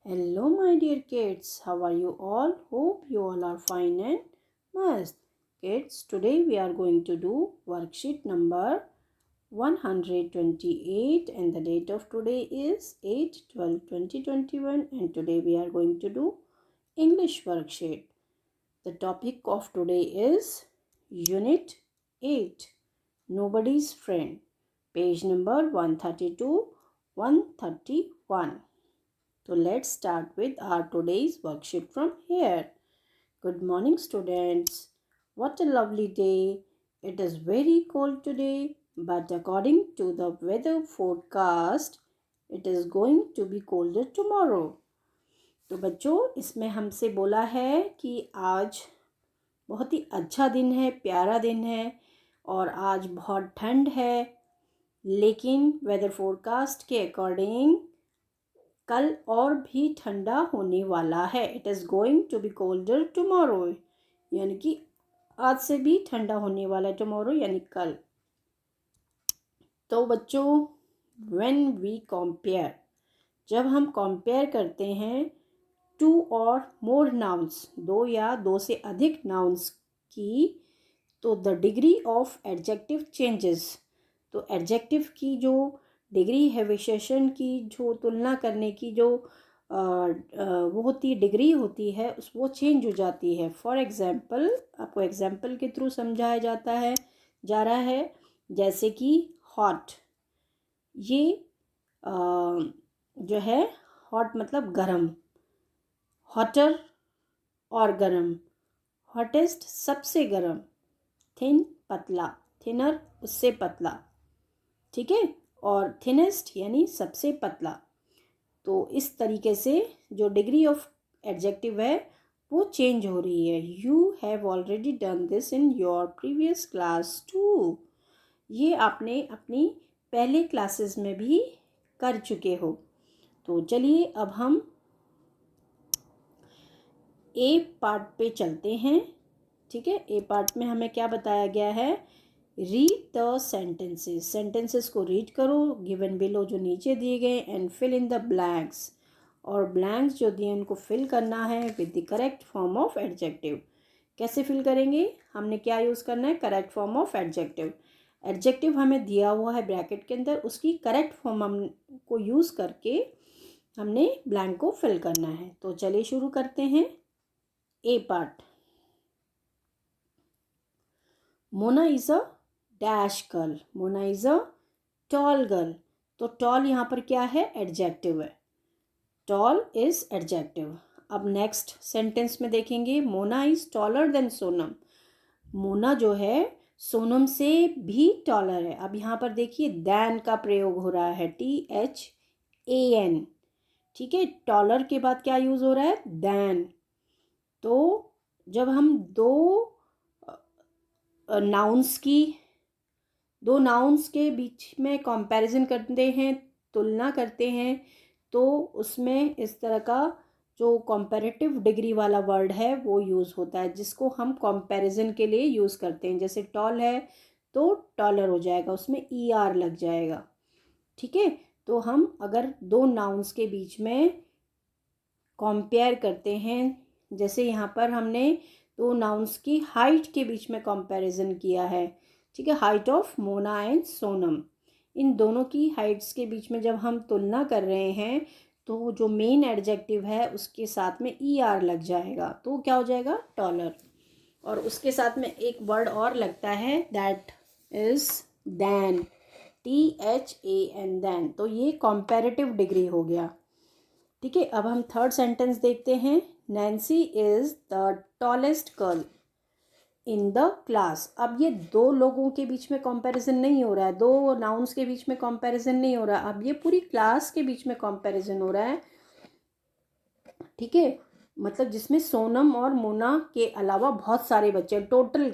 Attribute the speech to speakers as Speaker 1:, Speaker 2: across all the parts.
Speaker 1: Hello, my dear kids. How are you all? Hope you all are fine and must. Kids, today we are going to do worksheet number 128 and the date of today is 8/12/2021 and today we are going to do English worksheet. The topic of today is Unit 8, Nobody's Friend, page number 132, 131. So let's start with our today's worksheet from here. Good morning, students. What a lovely day. It is very cold today, but according to the weather forecast, it is going to be colder tomorrow. तो बच्चों इसमें हमसे बोला है कि आज बहुत ही अच्छा दिन है, प्यारा दिन है और आज बहुत ठंड है, लेकिन वेदर फोरकास्ट के अकॉर्डिंग कल और भी ठंडा होने वाला है. It is going to be colder tomorrow, यानी कि आज से भी ठंडा होने वाला है टुमारो यानी कल. तो बच्चों व्हेन वी कंपेयर, जब हम कंपेयर करते हैं टू और मोर नाउन्स, दो या दो से अधिक नाउन्स की, तो the degree of adjective changes. तो एडजेक्टिव की जो डिग्री है, विशेषण की जो तुलना करने की जो वो होती है, डिग्री होती है, वो चेंज हो जाती है. फॉर एग्जाम्पल, आपको एग्जाम्पल के थ्रू समझाया जा रहा है. जैसे कि हॉट, ये जो है हॉट मतलब गरम, हॉटर और गरम, हॉटेस्ट सबसे गरम, थिन पतला, थिनर उससे पतला, ठीक है, और थिनेस्ट यानी सबसे पतला. तो इस तरीके से जो डिग्री ऑफ एडजेक्टिव है वो चेंज हो रही है. You have already done this in your previous class too. ये आपने अपनी पहले क्लासेस में भी कर चुके हो. तो चलिए अब हम ए पार्ट पे चलते हैं. ठीक है, ए पार्ट में हमें क्या बताया गया है? Read the sentences. सेंटेंसेस को रीड करो गिवन बिलो जो नीचे दिए गए, and fill in the blanks. और ब्लैंक्स जो दिए उनको फिल करना है with the correct form of adjective. कैसे फिल करेंगे? हमने क्या यूज़ करना है? Correct form of adjective. Adjective हमें दिया हुआ है ब्रैकेट के अंदर, उसकी करेक्ट फॉर्म हमको यूज़ करके हमने ब्लैंक को फिल करना है. तो चलिए शुरू करते हैं. A part. Mona is a dash girl. Mona is a tall girl. तो टॉल यहाँ पर क्या है? एडजेक्टिव है. Tall is adjective. अब नेक्स्ट सेंटेंस में देखेंगे, Mona is taller than Sonam. Mona जो है सोनम से भी टॉलर है. अब यहाँ पर देखिए दैन का प्रयोग हो रहा है, THAN. ठीक है, टॉलर के बाद क्या यूज़ हो रहा है? दैन. तो जब हम दो नाउन्स के बीच में कंपैरिजन करते हैं, तुलना करते हैं, तो उसमें इस तरह का जो कंपैरेटिव डिग्री वाला वर्ड है वो यूज़ होता है, जिसको हम कंपैरिजन के लिए यूज़ करते हैं. जैसे टॉल है तो टॉलर हो जाएगा, उसमें ER लग जाएगा. ठीक है, तो हम अगर दो नाउन्स के बीच में कंपेयर करते हैं, जैसे यहाँ पर हमने दो नाउन्स की हाइट के बीच में कंपैरिजन किया है. ठीक है, height of Mona and Sonam. इन दोनों की हाइट्स के बीच में जब हम तुलना कर रहे हैं तो जो मेन एडजेक्टिव है उसके साथ में ER लग जाएगा, तो क्या हो जाएगा? टॉलर. और उसके साथ में एक वर्ड और लगता है, that is than, THAN, than. तो ये कंपैरेटिव डिग्री हो गया. ठीक है, अब हम थर्ड सेंटेंस देखते हैं. Nancy is the tallest girl in the class. अब ये दो लोगों के बीच में कंपैरिजन नहीं हो रहा है, दो नाउन्स के बीच में कंपैरिजन नहीं हो रहा, अब ये पूरी क्लास के बीच में कंपैरिजन हो रहा है. ठीक है, मतलब जिसमें सोनम और मोना के अलावा बहुत सारे बच्चे, टोटल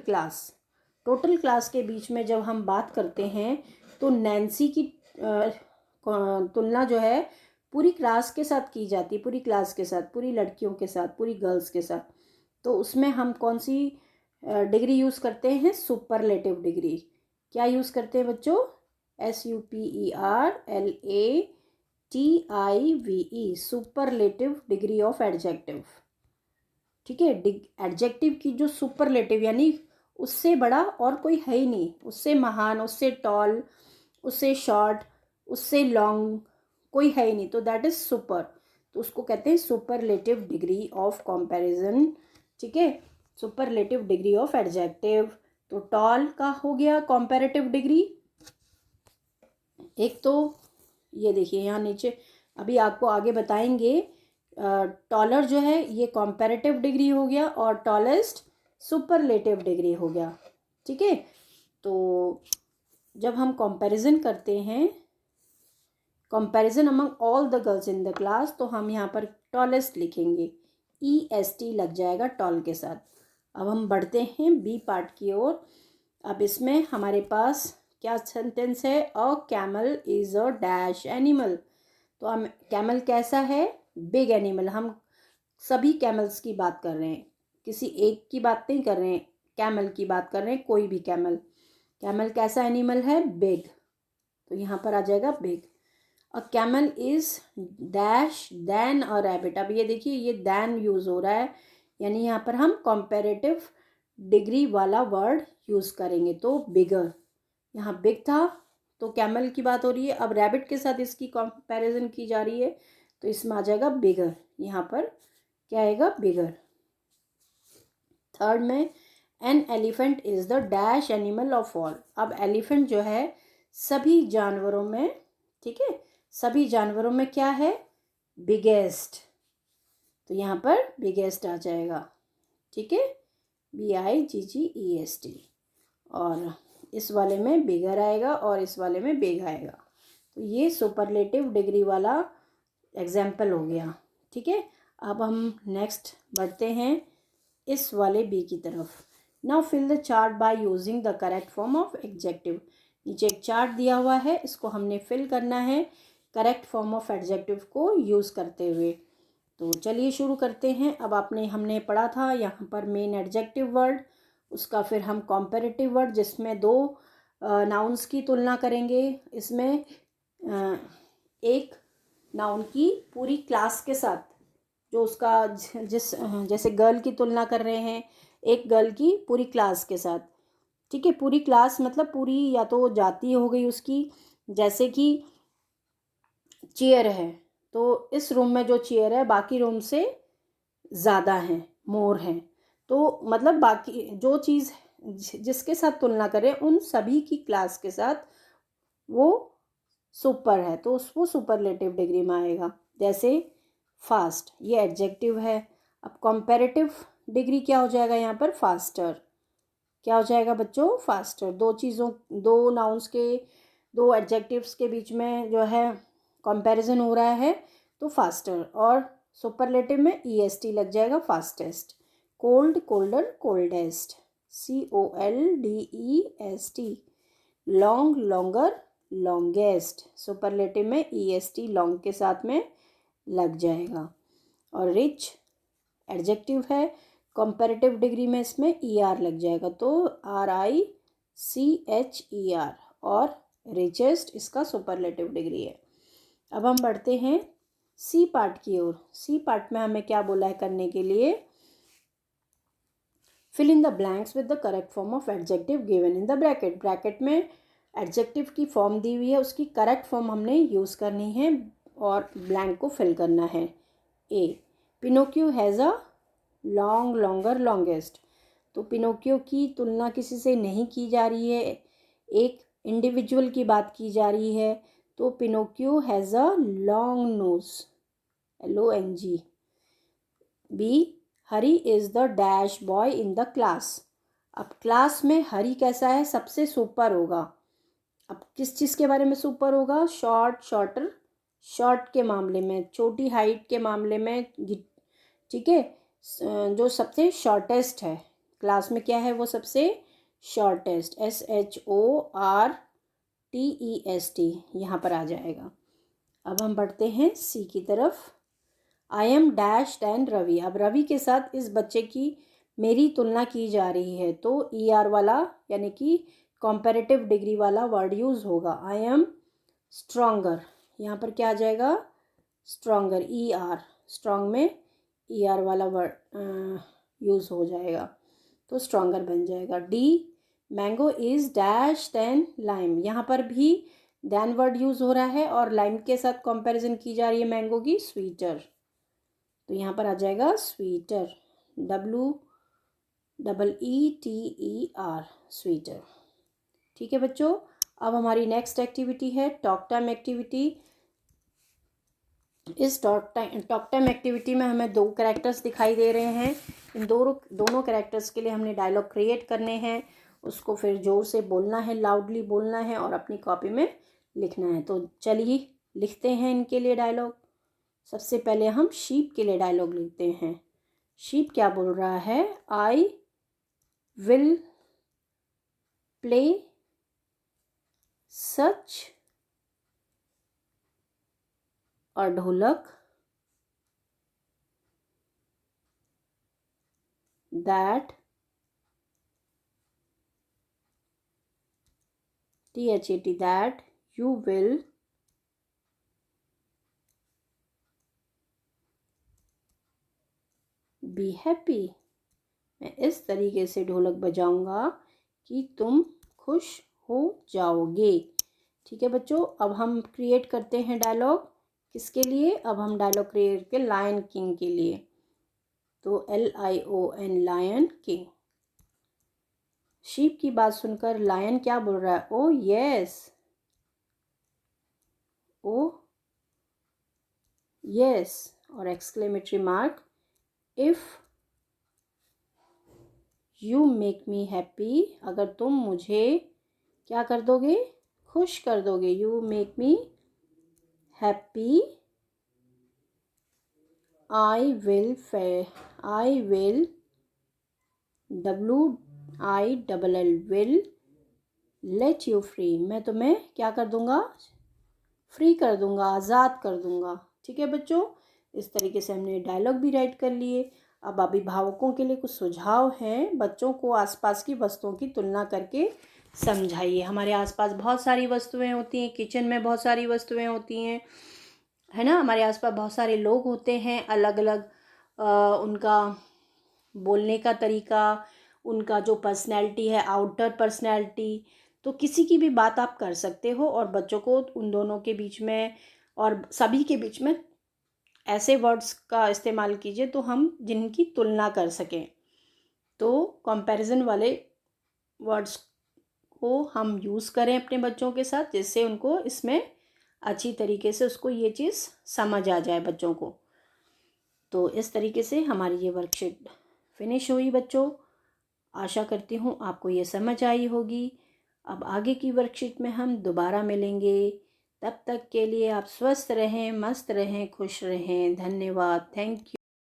Speaker 1: क्लास के बीच में जब हम बात करते हैं तो नैन्सी की तुलना जो है पूरी क्लास के साथ की जाती है, पूरी क्लास के साथ, पूरी लड़कियों के साथ, पूरी गर्ल्स के साथ. तो उसमें हम कौन सी डिग्री यूज़ करते हैं? Superlative degree. क्या यूज़ करते हैं बच्चों? SUPERLATIVE TIVE, superlative degree of adjective. ठीक है, एडजेक्टिव की जो सुपरलेटिव यानी उससे बड़ा और कोई है ही नहीं, उससे महान, उससे टॉल, उससे शॉर्ट, उससे लॉन्ग कोई है ही नहीं, तो दैट इज सुपर। तो उसको कहते हैं सुपरलेटिव डिग्री ऑफ कंपैरिजन। ठीक है, सुपरलेटिव डिग्री ऑफ एडजेक्टिव। तो टॉल का हो गया कंपैरेटिव डिग्री। एक तो ये देखिए यहाँ नीचे, अभी आपको आगे बताएंगे, टॉलर जो है ये कंपैरेटिव डिग्री हो गया और टॉलेस्ट सुपरलेटिव डिग्री हो गया। ठीक है, तो जब हम कंपैरिजन करते हैं, comparison among all the girls in the class, तो हम यहाँ पर टॉलेस्ट लिखेंगे, EST लग जाएगा टॉल के साथ। अब हम बढ़ते हैं बी पार्ट की ओर। अब इसमें हमारे पास क्या सेंटेंस है, a camel is a dash animal. तो हम कैमल कैसा है, बिग एनिमल। हम सभी कैमल्स की बात कर रहे हैं, किसी एक की बात नहीं कर रहे हैं, कैमल की बात कर रहे हैं, कोई भी कैमल। कैमल कैसा एनिमल है, बिग, तो यहाँ पर आ जाएगा big. A camel is dash than a rabbit. अब ये देखिए ये देन यूज़ हो रहा है, यानी यहाँ पर हम कंपैरेटिव डिग्री वाला वर्ड यूज़ करेंगे, तो बिगर। यहाँ बिग था तो कैमल की बात हो रही है, अब रैबिट के साथ इसकी कंपैरिजन की जा रही है, तो इसमें आ जाएगा बिगर। यहाँ पर क्या आएगा, बिगर। थर्ड में an elephant is the dash animal of all. अब एलिफेंट जो है सभी जानवरों में, ठीक है, सभी जानवरों में क्या है, बिगेस्ट, तो यहाँ पर बिगेस्ट आ जाएगा। ठीक है, BIGGEST। और इस वाले में बिगर आएगा और इस वाले में बिग आएगा। तो ये सुपरलेटिव डिग्री वाला एग्जाम्पल हो गया। ठीक है, अब हम नेक्स्ट बढ़ते हैं इस वाले बी की तरफ। Now fill the chart by using the correct form of adjective. नीचे एक चार्ट दिया हुआ है, इसको हमने फिल करना है करेक्ट फॉर्म ऑफ एडजेक्टिव को यूज़ करते हुए। तो चलिए शुरू करते हैं। अब हमने पढ़ा था यहाँ पर मेन एडजेक्टिव वर्ड, उसका फिर हम कॉम्पेरेटिव वर्ड जिसमें दो नाउन्स की तुलना करेंगे। इसमें एक नाउन की पूरी क्लास के साथ, जो उसका जैसे गर्ल की तुलना कर रहे हैं एक गर्ल की पूरी क्लास के साथ। ठीक है, पूरी क्लास मतलब पूरी या तो जाति हो गई उसकी, जैसे कि चेयर है तो इस रूम में जो चेयर है बाकी रूम से ज़्यादा हैं, मोर हैं, तो मतलब बाकी जो चीज़ जिसके साथ तुलना करें उन सभी की क्लास के साथ वो सुपर है, तो वो सुपरलेटिव डिग्री में आएगा। जैसे फास्ट, ये एडजेक्टिव है। अब कंपैरेटिव डिग्री क्या हो जाएगा यहाँ पर, फास्टर। क्या हो जाएगा बच्चों, फास्टर। दो चीज़ों, दो नाउन्स के, दो एडजेक्टिव्स के बीच में जो है कंपैरिजन हो रहा है, तो फास्टर। और सुपरलेटिव में EST लग जाएगा, fastest. Cold, colder, coldest, COLDEST। Long, longer, longest, superlative में EST लॉन्ग के साथ में लग जाएगा। और रिच एडजेक्टिव है, कंपैरेटिव डिग्री में इसमें ER लग जाएगा, तो RICHER। और रिचेस्ट इसका सुपरलेटिव डिग्री है। अब हम बढ़ते हैं सी पार्ट की ओर। सी पार्ट में हमें क्या बोला है करने के लिए, fill in the blanks with the correct form of adjective given in the bracket. Bracket में एडजेक्टिव की फॉर्म दी हुई है, उसकी करेक्ट फॉर्म हमने यूज़ करनी है और ब्लैंक को फिल करना है। A, Pinocchio has a long, longer, longest. तो पिनोक्यू की तुलना किसी से नहीं की जा रही है, एक इंडिविजुअल की बात की जा रही है, तो Pinocchio has a long nose, LONG। B, Hari is the dash boy in the class. अब क्लास में हरी कैसा है, सबसे सुपर होगा। अब किस चीज़ के बारे में सुपर होगा, शॉर्ट, शॉर्टर, शॉर्ट के मामले में, छोटी हाइट के मामले में। ठीक है, जो सबसे शॉर्टेस्ट है क्लास में क्या है, वो सबसे शॉर्टेस्ट, SHORTEST यहाँ पर आ जाएगा। अब हम बढ़ते हैं सी की तरफ। I am dash and Ravi. अब रवि के साथ इस बच्चे की मेरी तुलना की जा रही है, तो ER वाला यानी कि कंपैरेटिव डिग्री वाला वर्ड यूज़ होगा। आई एम स्ट्रॉन्गर, यहाँ पर क्या आ जाएगा, स्ट्रॉन्गर, ER, स्ट्रॉन्ग में ER वाला वर्ड यूज़ हो जाएगा, तो स्ट्रॉन्गर बन जाएगा। D, mango is dash than lime, यहाँ पर भी दैन वर्ड यूज़ हो रहा है और लाइम के साथ कंपैरिजन की जा रही है मैंगो की, स्वीटर, तो यहाँ पर आ जाएगा स्वीटर, WEETER, स्वीटर। ठीक है बच्चों, अब हमारी नेक्स्ट एक्टिविटी है टॉक टाइम एक्टिविटी। इस टॉक टाइम एक्टिविटी में हमें 2 कैरेक्टर्स दिखाई दे रहे हैं। इन दोनों कैरेक्टर्स के लिए हमने डायलॉग क्रिएट करने हैं, उसको फिर जोर से बोलना है, लाउडली बोलना है और अपनी कॉपी में लिखना है। तो चलिए लिखते हैं इनके लिए डायलॉग। सबसे पहले हम शीप के लिए डायलॉग लिखते हैं। शीप क्या बोल रहा है, आई विल प्ले सच और ढोलक that THAT that you will be happy, मैं इस तरीके से ढोलक बजाऊंगा कि तुम खुश हो जाओगे। ठीक है बच्चों, अब हम क्रिएट करते हैं डायलॉग, किसके लिए, अब हम डायलॉग क्रिएट करते हैं लायन किंग के लिए, तो LION, लायन किंग। शीप की बात सुनकर लायन क्या बोल रहा है, ओ यस, ओ यस, और exclamatory mark, if you make me happy, अगर तुम मुझे क्या कर दोगे, खुश कर दोगे, you make me happy, I will WILL will let you free, मैं तुम्हें क्या कर दूंगा, फ्री कर दूंगा, आज़ाद कर दूंगा। ठीक है बच्चों, इस तरीके से हमने डायलॉग भी राइट कर लिए। अब अभिभावकों के लिए कुछ सुझाव हैं, बच्चों को आसपास की वस्तुओं की तुलना करके समझाइए। हमारे आसपास बहुत सारी वस्तुएं होती हैं, किचन में बहुत सारी वस्तुएं होती हैं, है ना, हमारे आसपास बहुत सारे लोग होते हैं, अलग अलग उनका बोलने का तरीका, उनका जो पर्सनैलिटी है, आउटर पर्सनैलिटी, तो किसी की भी बात आप कर सकते हो और बच्चों को उन दोनों के बीच में और सभी के बीच में ऐसे वर्ड्स का इस्तेमाल कीजिए तो हम जिनकी तुलना कर सकें। तो कंपैरिजन वाले वर्ड्स को हम यूज़ करें अपने बच्चों के साथ, जिससे उनको इसमें अच्छी तरीके से उसको ये चीज़ समझ आ जाए बच्चों को। तो इस तरीके से हमारी ये वर्कशीट फिनिश हुई बच्चों। आशा करती हूँ आपको ये समझ आई होगी। अब आगे की वर्कशीट में हम दोबारा मिलेंगे। तब तक के लिए आप स्वस्थ रहें, मस्त रहें, खुश रहें। धन्यवाद, थैंक यू।